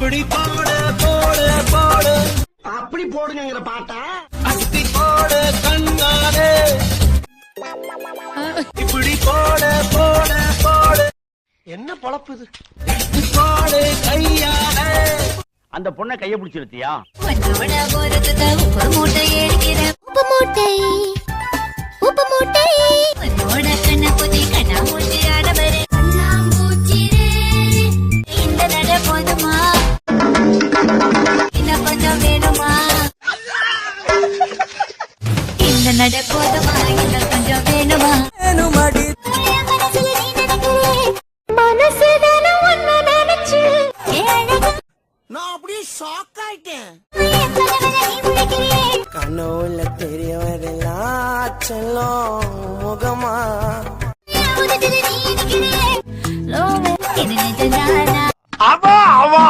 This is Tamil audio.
இப்படி போடு போடு போடு அப்படி போடுங்கிற பாட்டா அத்தி போடு கண்ணாலே இப்படி போடு போடு போடு என்ன பொழப்பு இது போடு கையாலே அந்த பொண்ணை கைய பிடிச்சிருத்தியா? உப்பு மூட்டை உப்பு மூட்டை உப்பு மூட்டை கண்ண புதி கண்ணா மூச்சி ஆடவரே இந்த நட போதுமா இன்னும் கொஞ்சம் வேணுமா இந்த நட போதுமா இன்னும் கொஞ்சம் வேணுமா வேணுமடி மனசுதான ஒன்னு நினைச்சு நான் அப்படியே ஷாக் ஆயிட்டேன் கனவுல தெரியவதெல்லாம் செல்லும் முகமா இது நிஜம்தானா அவா அவா